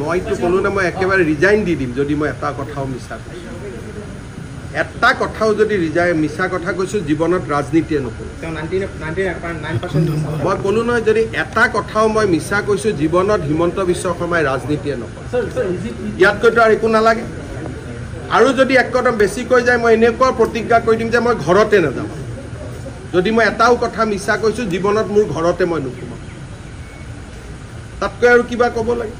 মইতো ক'লো না, মই একেবাৰে ৰিজাইন দি দিম যদি মই এটা কথাও মিছা কৈছোঁ। এটা কথাও যদি মিছা কথা কৈছোঁ, জীৱনত ৰাজনীতিয়ে নকৰোঁ। মই ক'লো নহয়, যদি এটা কথাও মই মিছা কৈছোঁ, জীৱনত হিমন্ত বিশ্ব শৰ্মাই ৰাজনীতিয়ে নকৰোঁ। ইয়াতকৈতো আৰু একো নালাগে। আৰু যদি এক কদম বেছি কৈ যায়, মই এনেকুৱা প্ৰতিজ্ঞা কৰি দিম যে মই ঘৰতে নাযাওঁ। যদি মই এটাও কথা মিছা কৈছোঁ, জীৱনত মোৰ ঘৰতে মই নোসোমাম। তাতকৈ আৰু কিবা ক'ব লাগে?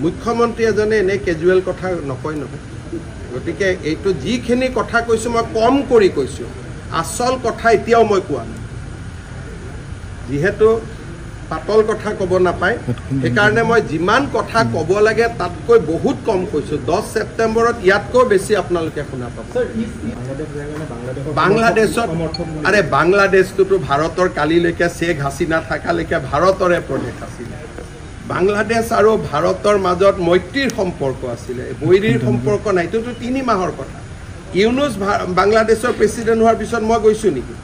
মুখ্যমন্ত্ৰী এজনে এনে কেজুৱেল কথা নকয় নহয়। গতিকে এইটো যিখিনি কথা কৈছোঁ, মই কম কৰি কৈছোঁ, আচল কথা এতিয়াও মই কোৱা নাই। যিহেতু পাতল কথা ক'ব নাপায়, সেইকাৰণে মই যিমান কথা ক'ব লাগে তাতকৈ বহুত কম কৈছোঁ। 10 ছেপ্টেম্বৰত ইয়াতকৈ বেছি আপোনালোকে শুনা পাব। বাংলাদেশত আৰে বাংলাদেশটোতো ভাৰতৰ কালিলৈকে শ্বেখ হাছিনা থকালৈকে ভাৰতৰে প্ৰদেশ আছিলে। বাংলাদেশ আৰু ভাৰতৰ মাজত মৈত্ৰীৰ সম্পৰ্ক আছিলে, বৈৰীৰ সম্পৰ্ক নাই। এইটোতো 3 মাহৰ কথা। ইউনুছ বাংলাদেশৰ প্ৰেচিডেণ্ট হোৱাৰ পিছত মই গৈছোঁ নেকি?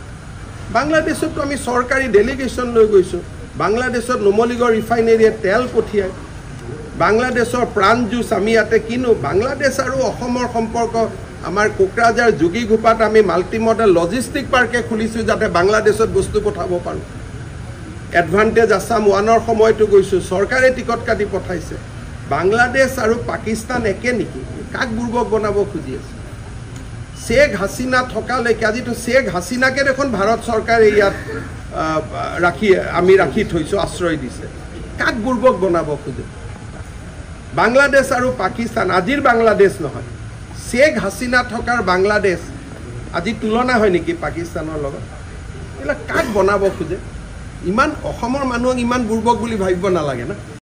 বাংলাদেশতো আমি চৰকাৰী ডেলিগেশ্যন লৈ গৈছোঁ। বাংলাদেশত নুমলীগড় ৰিফাইনেৰীয়ে তেল পঠিয়ায়। বাংলাদেশৰ প্ৰাণ জুচ আমি ইয়াতে কিনো। বাংলাদেশ আৰু অসমৰ সম্পৰ্ক, আমাৰ কোকৰাঝাৰ যোগীঘোপাত আমি মাল্টি মডেল লজিষ্টিক পাৰ্কে খুলিছোঁ যাতে বাংলাদেশত বস্তু পঠাব পাৰোঁ। এডভান্টেজ আছাম 1ৰ সময়তো গৈছোঁ, চৰকাৰে টিকট কাটি পঠাইছে। বাংলাদেশ আৰু পাকিস্তান একে নেকি? কাক বুৰ্বক বনাব খুজি আছে? শ্বেখ হাছিনা থকালৈকে, আজিতো শ্বেখ হাছিনাকে দেখোন ভাৰত চৰকাৰে ইয়াত আমি ৰাখি থৈছোঁ, আশ্ৰয় দিছে। কাক বুৰ্বক বনাব খোজে? বাংলাদেশ আৰু পাকিস্তান আজিৰ বাংলাদেশ নহয়, শ্বেখ হাছিনা থকাৰ বাংলাদেশ আজি তুলনা হয় নেকি পাকিস্তানৰ লগত? এইবিলাক কাক বনাব খোজে? ইমান অসমৰ মানুহক ইমান বুৰ্বক বুলি ভাবিব নালাগে না।